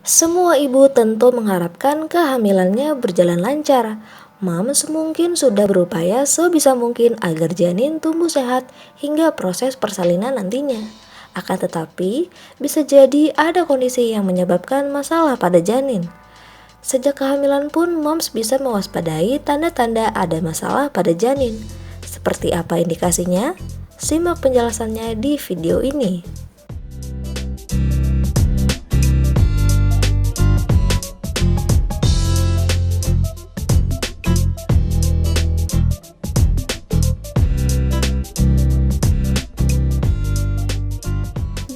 Semua ibu tentu mengharapkan kehamilannya berjalan lancar. Moms mungkin sudah berupaya sebisa mungkin agar janin tumbuh sehat hingga proses persalinan nantinya. Akan tetapi, bisa jadi ada kondisi yang menyebabkan masalah pada janin. Sejak kehamilan pun moms bisa mewaspadai tanda-tanda ada masalah pada janin. Seperti apa indikasinya? Simak penjelasannya di video ini.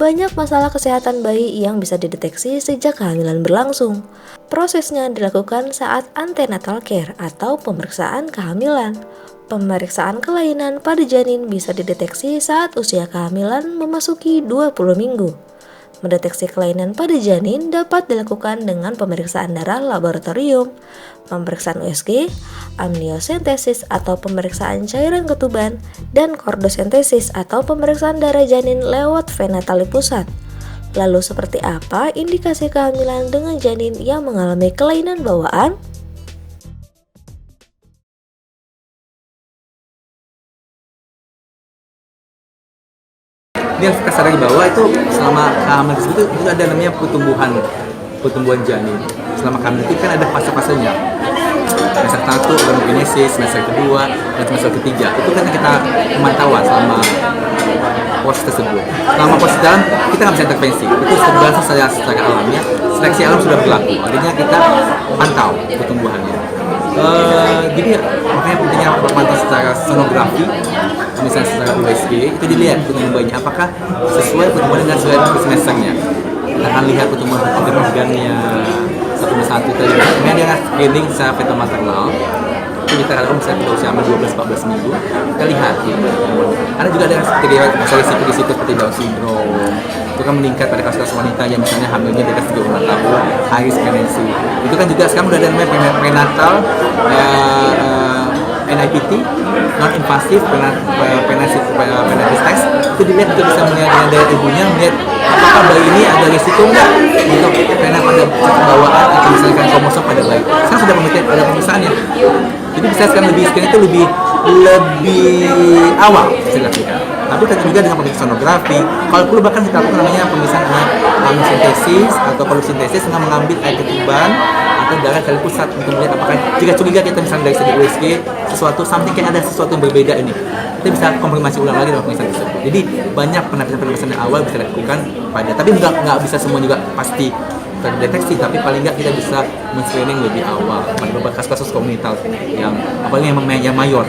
Banyak masalah kesehatan bayi yang bisa dideteksi sejak kehamilan berlangsung. Prosesnya dilakukan saat antenatal care atau pemeriksaan kehamilan. Pemeriksaan kelainan pada janin bisa dideteksi saat usia kehamilan memasuki 20 minggu. Mendeteksi kelainan pada janin dapat dilakukan dengan pemeriksaan darah laboratorium, pemeriksaan USG, amniosentesis atau pemeriksaan cairan ketuban, dan kordosentesis atau pemeriksaan darah janin lewat vena tali pusat. Lalu seperti apa indikasi kehamilan dengan janin yang mengalami kelainan bawaan? Ini harus kita sadari bahwa itu selama kehamilan tersebut itu ada namanya pertumbuhan janin. Selama kehamilan itu kan ada fase-fasenya. Semester 1 organogenesis, semester kedua, dan semester ketiga. Itu kan kita pemantauan selama proses tersebut. Selama proses dalam kita nggak bisa intervensi. Itu berlangsung secara alamiah. Seleksi alam sudah berlaku. Artinya kita pantau pertumbuhannya. Jadi makanya pentingnya pemantau secara sonografi, misalnya secara USG, itu dilihat pertumbuhan bayinya apakah sesuai pertumbuhan dengan sesuai semesternya. Kita akan lihat pertumbuhan organ-organnya satu persatu tadi. Kemudian dia screening secara fetal maternal. Itu kita lakukan misalnya pada usia 12-14 minggu. Kita lihat gitu. Karena juga ada risiko-risiko seperti Down syndrome. Itu kan meningkat pada kasus wanita yang misalnya hamilnya di atas 34 tahun, high risk pregnancy. Itu kan juga sekarang udah ada namanya prenatal NIPT, non-invasive prenatal test. Itu dilihat untuk bisa melihat dari ibunya, melihat apakah bayi ini ada risiko nggak untuk karena pada bawaan atau misalkan kromosom pada bayi. Sekarang sudah ada pemeriksaannya. Jadi bisa sekarang lebih screening itu lebih awal bisa dilakukan. Tapi tentu juga dengan pemeriksaan sonografi. Kalau perlu bahkan kita lakukan namanya pemeriksaan amniosentesis atau kolusintesis dengan mengambil air ketuban atau darah dari pusat untuk melihat apakah jika curiga kita misalnya dari segi USG something kayak ada sesuatu yang berbeda ini, kita bisa konfirmasi ulang lagi dengan pemeriksaan tersebut. Jadi banyak penelitian yang awal bisa dilakukan tapi nggak bisa semua juga pasti terdeteksi, tapi paling nggak kita bisa men-screening lebih awal pada beberapa kasus komunitas yang apalagi yang mayor.